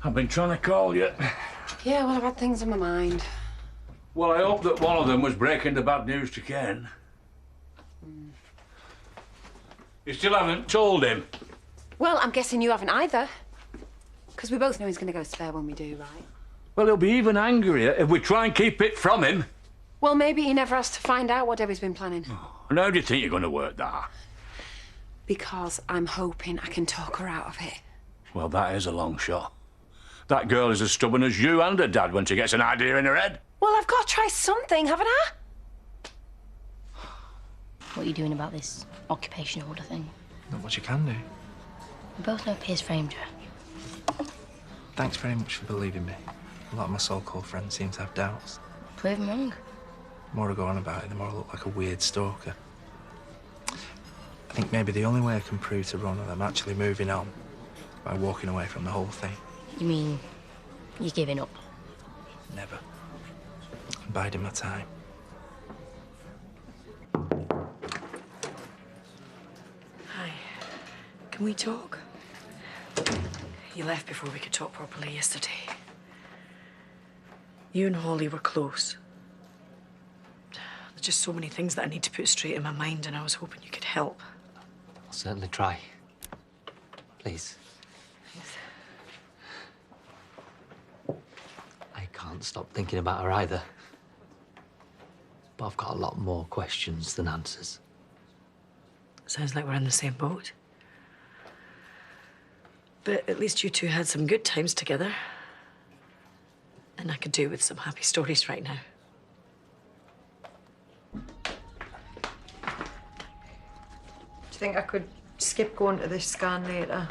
I've been trying to call you. Yeah, well, I've had things on my mind. Well, I hope that one of them was breaking the bad news to Ken. You still haven't told him? Well, I'm guessing you haven't either. Because we both know he's going to go spare when we do, right? Well, he'll be even angrier if we try and keep it from him. Well, maybe he never has to find out what Debbie's been planning. And how do you think you're going to work that? Because I'm hoping I can talk her out of it. Well, that is a long shot. That girl is as stubborn as you and her dad when she gets an idea in her head. Well, I've got to try something, haven't I? What are you doing about this occupation order thing? Not much you can do. We both know Piers framed her. Thanks very much for believing me. A lot of my so-called friends seem to have doubts. Prove them wrong. The more I go on about it, the more I look like a weird stalker. I think maybe the only way I can prove to Rona that I'm actually moving on by walking away from the whole thing. You mean you're giving up? Never. I'm biding my time. Hi. Can we talk? You left before we could talk properly yesterday. You and Holly were close. There's just so many things that I need to put straight in my mind, and I was hoping you could help. I'll certainly try. Please. I can't stop thinking about her either. But I've got a lot more questions than answers. Sounds like we're in the same boat. But at least you two had some good times together. And I could do with some happy stories right now. Do you think I could skip going to this scan later?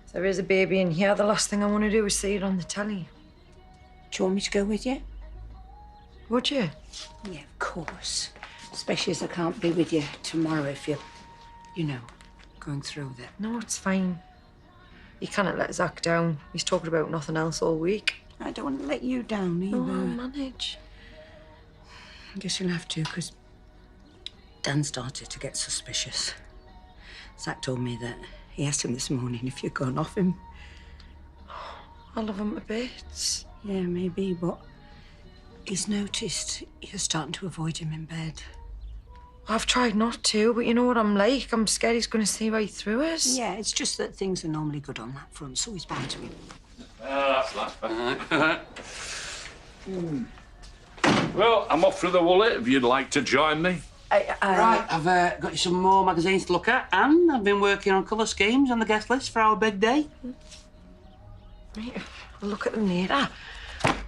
If there is a baby in here, the last thing I want to do is see it on the telly. Do you want me to go with you? Would you? Yeah, of course. Especially as I can't be with you tomorrow if you're, you know, going through with it. No, it's fine. You cannot let Zach down. He's talking about nothing else all week. I don't want to let you down either. Oh, I'll manage. I guess you'll have to, because Dan started to get suspicious. Zach told me that he asked him this morning if you'd gone off him. I love him to bits. Yeah, maybe, but he's noticed you're starting to avoid him in bed. I've tried not to, but you know what I'm like. I'm scared he's going to see right through us. Yeah, it's just that things are normally good on that front, so he's bound to be. Well, I'm off for the Woolley if you'd like to join me. Right, I've got you some more magazines to look at, and I've been working on colour schemes on the guest list for our big day. Right, I'll look at them later.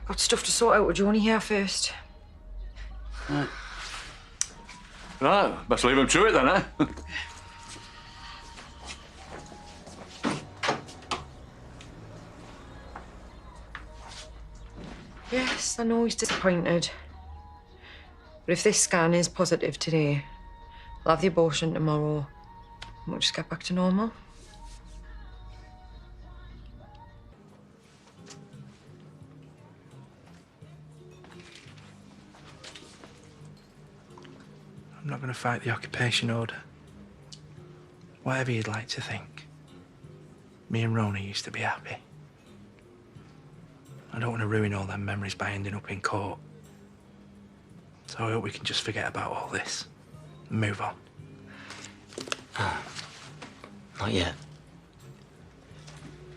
Got stuff to sort out. Would you want to hear first? Right, best leave him to it then, eh? Yes, I know he's disappointed. But if this scan is positive today, I'll have the abortion tomorrow and we'll just get back to normal. I'm not going to fight the occupation order. Whatever you'd like to think. Me and Rona used to be happy. I don't want to ruin all them memories by ending up in court. So I hope we can just forget about all this and move on. Not yet.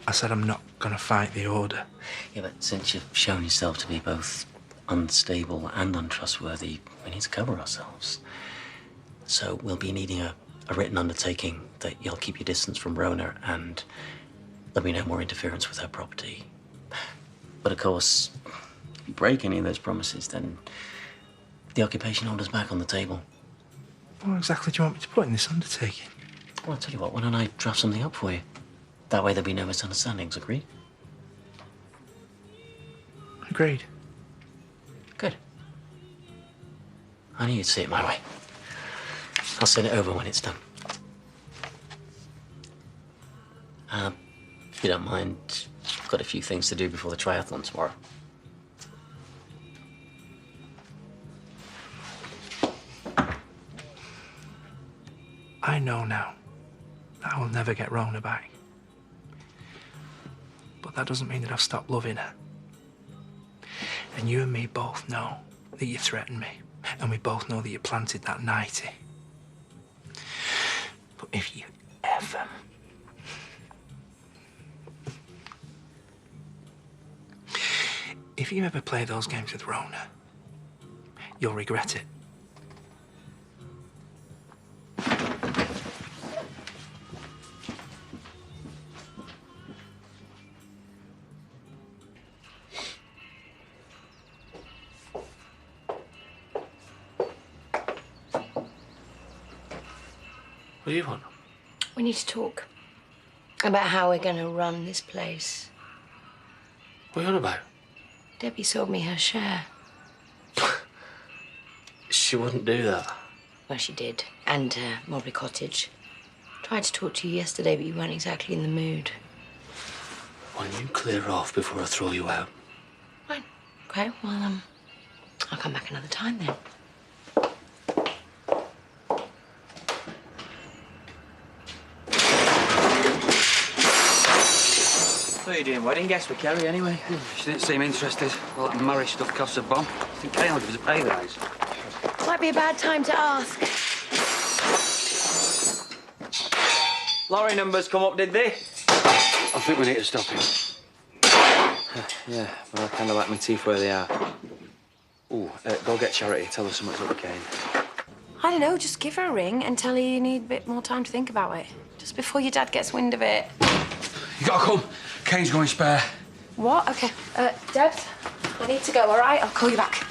I said I'm not going to fight the order. Yeah, but since you've shown yourself to be both unstable and untrustworthy, we need to cover ourselves. So we'll be needing a written undertaking that you'll keep your distance from Rona and there'll be no more interference with her property. But of course, if you break any of those promises, then the occupation order's back on the table. What exactly do you want me to put in this undertaking? Well, I'll tell you what, why don't I draft something up for you? That way there'll be no misunderstandings, agreed? Agreed. Good. I knew you'd see it my way. I'll send it over when it's done. If you don't mind, I've got a few things to do before the triathlon tomorrow. I know now that I will never get Rona back. that doesn't mean that I've stopped loving her. And you and me both know that you threatened me. And we both know that you planted that 90. But if you ever... If you ever play those games with Rona, you'll regret it. What do you want? We need to talk about how we're going to run this place. What are you on about? Debbie sold me her share. She wouldn't do that. Well, she did. And Mobley Cottage. Tried to talk to you yesterday, but you weren't exactly in the mood. Why don't you clear off before I throw you out? Fine. Okay, well, I'll come back another time then. What are you doing? Wedding guests with Kerry anyway? She didn't seem interested. All that marriage stuff costs a bomb. I think Kane will give us a pay rise. Might be a bad time to ask. Lorry numbers come up, did they? I think we need to stop him. Yeah, well, I kind of like my teeth where they are. Ooh, go get Charity. Tell her something's up with Kane. I don't know, just give her a ring and tell her you need a bit more time to think about it. Just before your dad gets wind of it. You gotta come. Kane's going spare. What? OK. Debs, I need to go, all right? I'll call you back.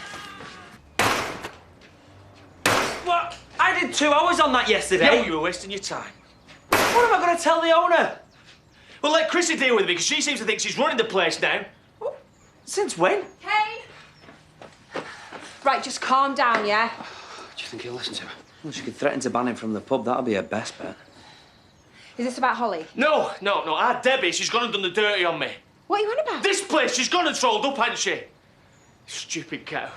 What? I did 2 hours on that yesterday. Yeah, well, you were wasting your time. What am I going to tell the owner? Well, let Chrissy deal with it because she seems to think she's running the place now. What? Since when? Kane! Right, just calm down, yeah? Do you think he'll listen to her? Well, she could threaten to ban him from the pub. That'll be her best bet. Is this about Holly? No. Our Debbie, she's gone and done the dirty on me. What are you on about? This place, she's gone and trolled up, hasn't she? Stupid cow.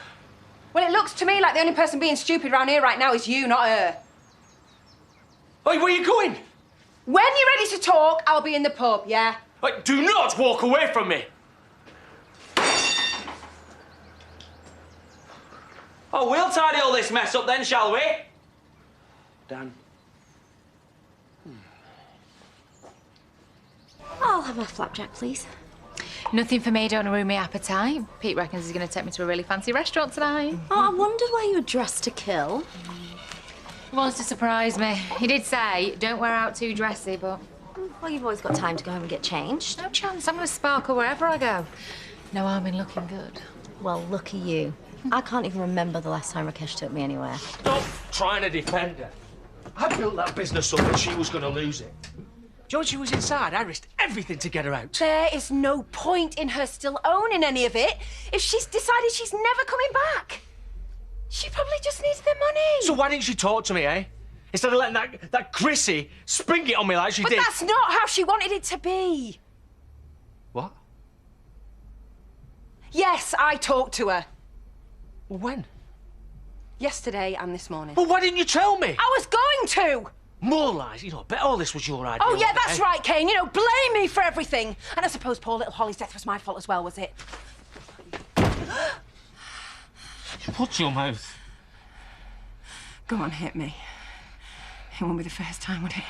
Well, it looks to me like the only person being stupid around here right now is you, not her. Oi, where are you going? When you're ready to talk, I'll be in the pub, yeah? Oi, do not walk away from me. Oh, we'll tidy all this mess up then, shall we? Dan. I'll have a flapjack, please. Nothing for me, don't ruin my appetite. Pete reckons he's going to take me to a really fancy restaurant tonight. Oh, I wondered why you were dressed to kill. He wants to surprise me. He did say, don't wear out too dressy, but... Well, you've always got time to go home and get changed. No chance. I'm going to sparkle wherever I go. No harm in looking good. Well, lucky you. I can't even remember the last time Rakesh took me anywhere. Stop trying to defend her. I built that business up and she was going to lose it. Do you know when she was inside, I risked everything to get her out. There is no point in her still owning any of it if she's decided she's never coming back. She probably just needs the money. So why didn't she talk to me, eh? Instead of letting that Chrissy spring it on me like she did. But that's not how she wanted it to be. What? Yes, I talked to her. Well, when? Yesterday and this morning. Well, why didn't you tell me? I was going to. More lies. You know, I bet all this was your idea. Oh, yeah, wasn't it, that's eh? right, Kane. You know, blame me for everything. And I suppose poor little Holly's death was my fault as well, was it? Shut your mouth. Go on, hit me. It won't be the first time, would it?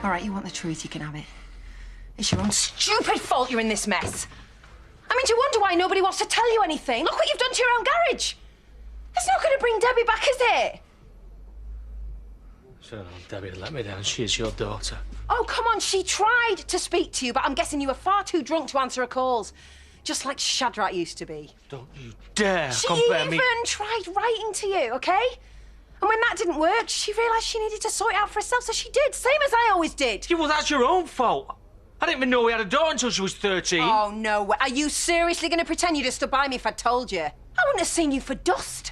All right, you want the truth, you can have it. It's your own stupid fault you're in this mess. I mean, do you wonder why nobody wants to tell you anything? Look what you've done to your own garage. It's not going to bring Debbie back, is it? So, Debbie let me down. She is your daughter. Oh, come on. She tried to speak to you, but I'm guessing you were far too drunk to answer her calls. Just like Shadrach used to be. Don't you dare She compare me. even tried writing to you, OK? And when that didn't work, she realised she needed to sort it out for herself, so she did, same as I always did. Yeah, well, that's your own fault. I didn't even know we had a daughter until she was 13. Oh, no way. Are you seriously going to pretend you'd have stood by me if I'd told you? I wouldn't have seen you for dust.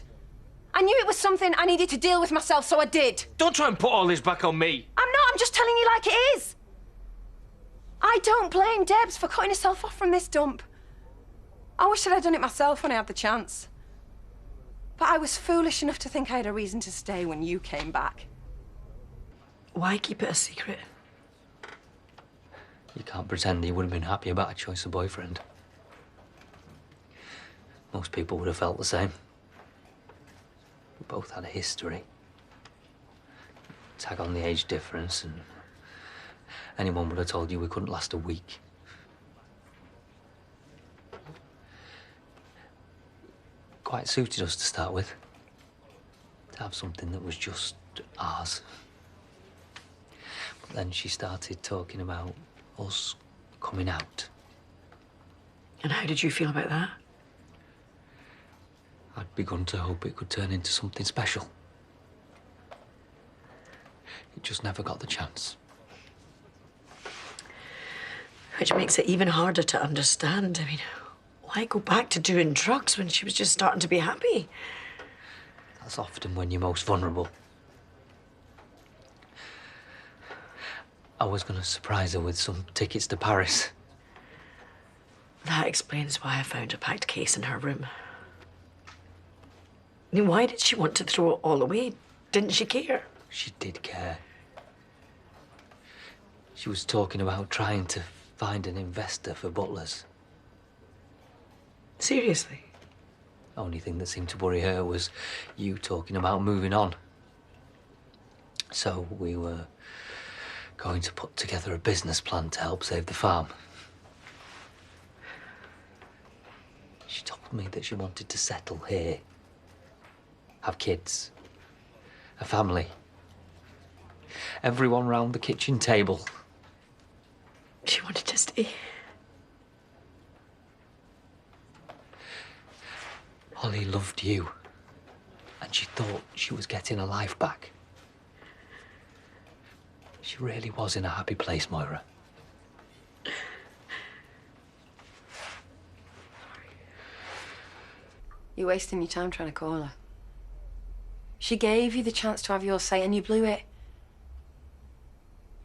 I knew it was something I needed to deal with myself, so I did. Don't try and put all this back on me. I'm not. I'm just telling you like it is. I don't blame Debs for cutting herself off from this dump. I wish that I'd done it myself when I had the chance. But I was foolish enough to think I had a reason to stay when you came back. Why keep it a secret? You can't pretend you would have been happy about a choice of boyfriend. Most people would have felt the same. We both had a history. Tag on the age difference, and anyone would have told you we couldn't last a week. Quite suited us to start with. To have something that was just ours. But then she started talking about us coming out. And how did you feel about that? I'd begun to hope it could turn into something special. It just never got the chance. Which makes it even harder to understand. I mean, why go back to doing drugs when she was just starting to be happy? That's often when you're most vulnerable. I was going to surprise her with some tickets to Paris. That explains why I found a packed case in her room. I mean, why did she want to throw it all away? Didn't she care? She did care. She was talking about trying to find an investor for Butlers. Seriously? Only thing that seemed to worry her was you talking about moving on. So we were going to put together a business plan to help save the farm. She told me that she wanted to settle here. Have kids. A family. Everyone round the kitchen table. She wanted to stay. Holly loved you. And she thought she was getting her life back. She really was in a happy place, Moira. You're wasting your time trying to call her. She gave you the chance to have your say and you blew it.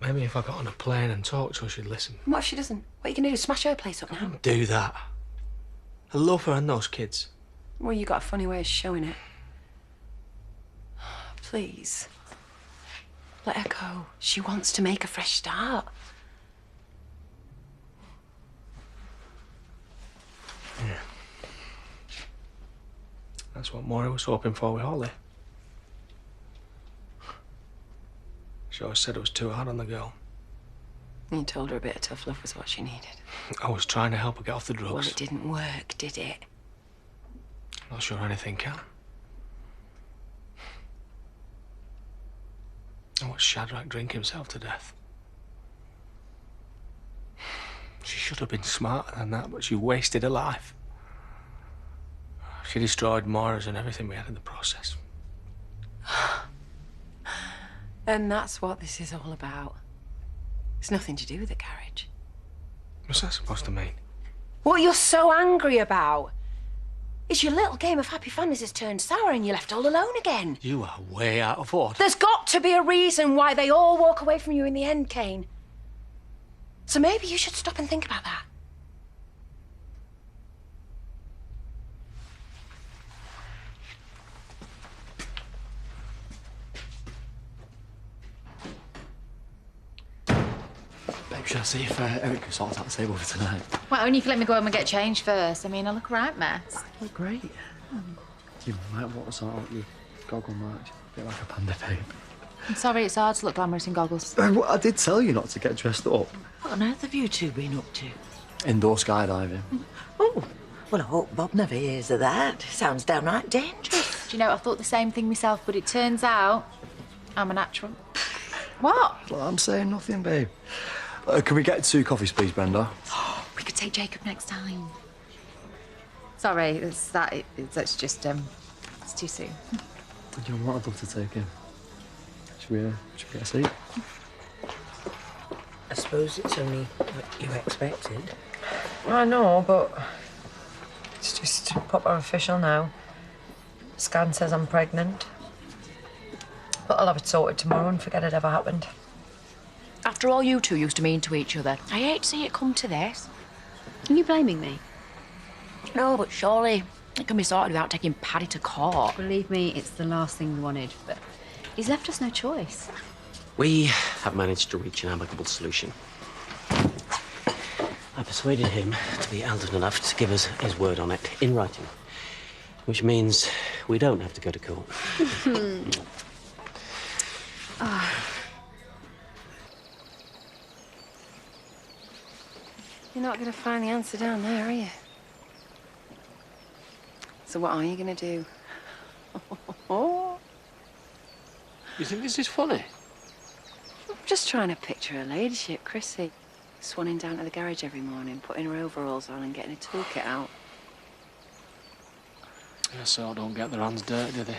Maybe if I got on a plane and talked to her, she'd listen. And what if she doesn't? What are you going to do? Smash her place up now? Do that. I love her and those kids. Well, you got a funny way of showing it. Please. Let her go. She wants to make a fresh start. Yeah. That's what Moira was hoping for with Holly. She always said it was too hard on the girl. You told her a bit of tough love was what she needed. I was trying to help her get off the drugs. Well, it didn't work, did it? Not sure anything can. I watched Shadrach drink himself to death. She should have been smarter than that, but she wasted her life. She destroyed Moira's and everything we had in the process. And that's what this is all about. It's nothing to do with the garage. What's that supposed to mean? What you're so angry about is your little game of happy fantasies turned sour and you're left all alone again. You are way out of order. There's got to be a reason why they all walk away from you in the end, Kane. So maybe you should stop and think about that. Babe, should I see if Eric can sort out the table for tonight? Well, only if you let me go home and get changed first. I mean, I look a right mess. Oh, great. You might want to sort out your goggle march. A bit like a panda, babe. I'm sorry, it's hard to look glamorous in goggles. Well, I did tell you not to get dressed up. What on earth have you two been up to? Indoor skydiving. Oh, well, I hope Bob never hears of that. Sounds downright dangerous. Do you know, I thought the same thing myself, but it turns out I'm a natural. What? Well, I'm saying nothing, babe. Can we get 2 coffees, please, Brenda? We could take Jacob next time. Sorry, it's just, it's too soon. You know what? I'd love to take him. Should we get a seat? I suppose it's only what you expected. I know, but it's just proper official now. Scan says I'm pregnant. But I'll have it sorted tomorrow and forget it ever happened. After all you two used to mean to each other, I hate to see it come to this. Are you blaming me? No, but surely It can be sorted without taking Paddy to court. Believe me, it's the last thing we wanted, but he's left us no choice. We have managed to reach an amicable solution. I persuaded him to be elderly enough to give us his word on it in writing, which means we don't have to go to court. You're not going to find the answer down there, are you? So what are you going to do? You think this is funny? I'm just trying to picture her ladyship, Chrissy, swanning down to the garage every morning, putting her overalls on and getting a toolkit out. Yeah, so don't get their hands dirty, do they?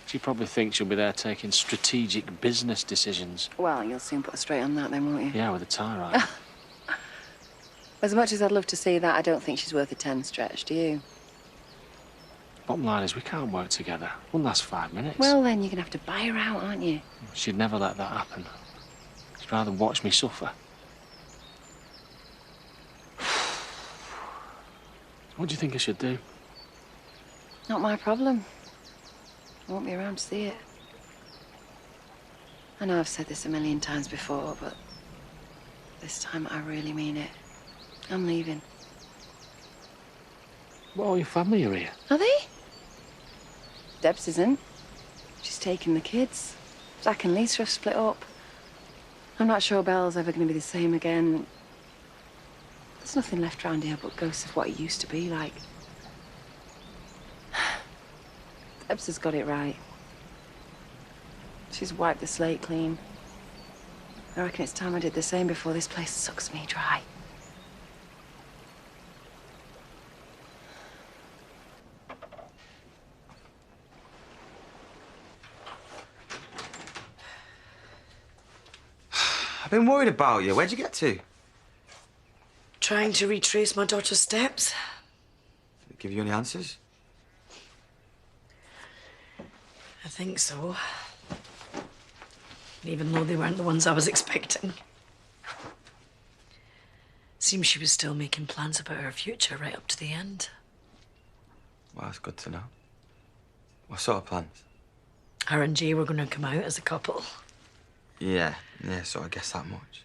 She probably thinks you'll be there taking strategic business decisions. Well, you'll soon put her straight on that then, won't you? Yeah, with a tie right. As much as I'd love to see that, I don't think she's worth a 10 stretch, do you? Bottom line is we can't work together. Won't last 5 minutes. Well, then you're going to have to buy her out, aren't you? She'd never let that happen. She'd rather watch me suffer. What do you think I should do? Not my problem. I won't be around to see it. I know I've said this a million times before, but this time I really mean it. I'm leaving. Well, all your family are here. Are they? Debs isn't. She's taking the kids. Zach and Lisa have split up. I'm not sure Belle's ever going to be the same again. There's nothing left around here but ghosts of what it used to be like. Debs has got it right. She's wiped the slate clean. I reckon it's time I did the same before this place sucks me dry. I've been worried about you. Where'd you get to? Trying to retrace my daughter's steps. Did it give you any answers? I think so. Even though they weren't the ones I was expecting. Seems she was still making plans about her future right up to the end. Well, that's good to know. What sort of plans? Her and Jay were going to come out as a couple. Yeah, so I guess that much.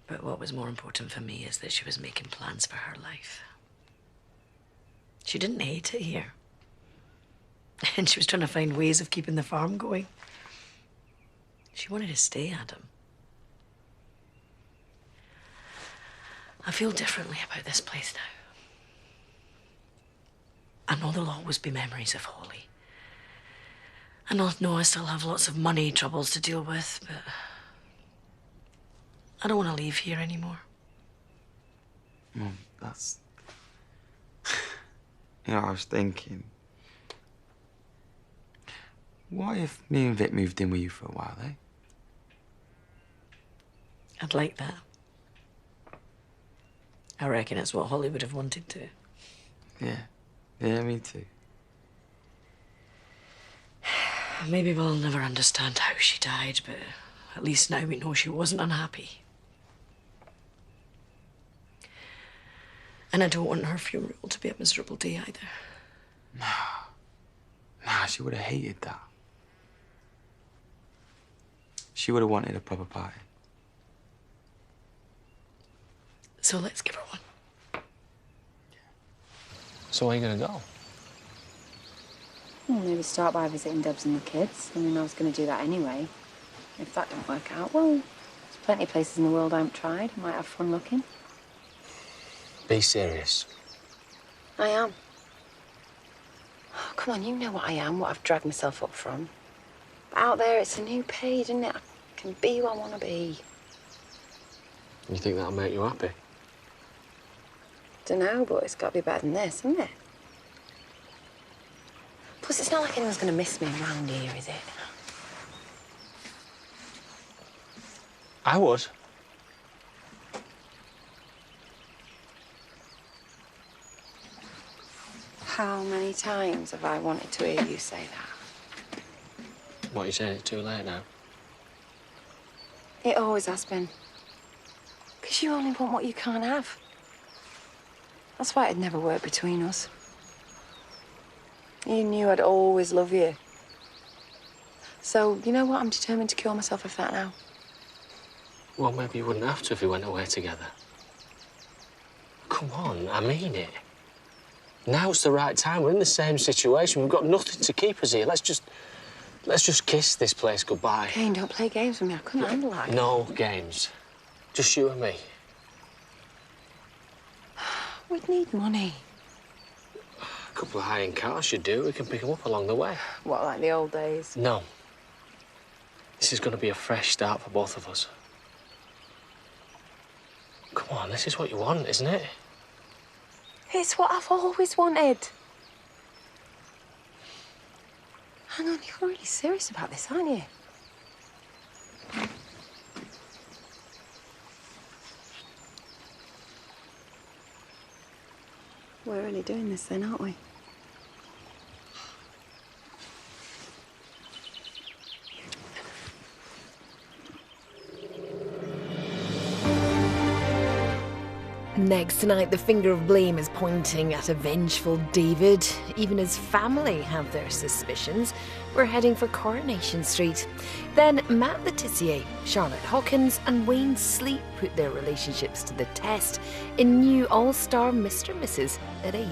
But what was more important for me is that she was making plans for her life. She didn't hate it here. And she was trying to find ways of keeping the farm going. She wanted to stay, Adam. I feel differently about this place now. I know there'll always be memories of Holly. I know I still have lots of money troubles to deal with, but I don't want to leave here anymore. Mum, that's... You know, I was thinking... What if me and Vic moved in with you for a while, eh? I'd like that. I reckon it's what Holly would have wanted to. Yeah, me too. Maybe we'll never understand how she died, but at least now we know she wasn't unhappy. And I don't want her funeral to be a miserable day either. Nah, she would have hated that. She would have wanted a proper party. So let's give her one. So where are you going to go? Well, maybe start by visiting Debs and the kids. I mean, I was going to do that anyway. If that didn't work out, well, there's plenty of places in the world I haven't tried. I might have fun looking. Be serious. I am. Oh, come on, you know what I am, what I've dragged myself up from. But out there, it's a new page, isn't it? I can be who I want to be. You think that'll make you happy? Dunno, but it's got to be better than this, isn't it? Plus, it's not like anyone's going to miss me around here, is it? I would. How many times have I wanted to hear you say that? What, you saying it's too late now? It always has been. Because you only want what you can't have. That's why it'd never work between us. You knew I'd always love you. So, you know what? I'm determined to cure myself of that now. Well, maybe you wouldn't have to if we went away together. Come on, I mean it. Now's the right time. We're in the same situation. We've got nothing to keep us here. Let's just kiss this place goodbye. Kane, don't play games with me. I couldn't handle that. No games. Just you and me. We'd need money. A couple of high-end cars should do. We can pick them up along the way. What, like the old days? No. This is going to be a fresh start for both of us. Come on, this is what you want, isn't it? It's what I've always wanted. Hang on, you're really serious about this, aren't you? We're really doing this then, aren't we? Next tonight, the finger of blame is pointing at a vengeful David. Even his family have their suspicions. We're heading for Coronation Street. Then Matt Letitia, Charlotte Hawkins and Wayne Sleep put their relationships to the test in new all-star Mr. and Mrs. at 8.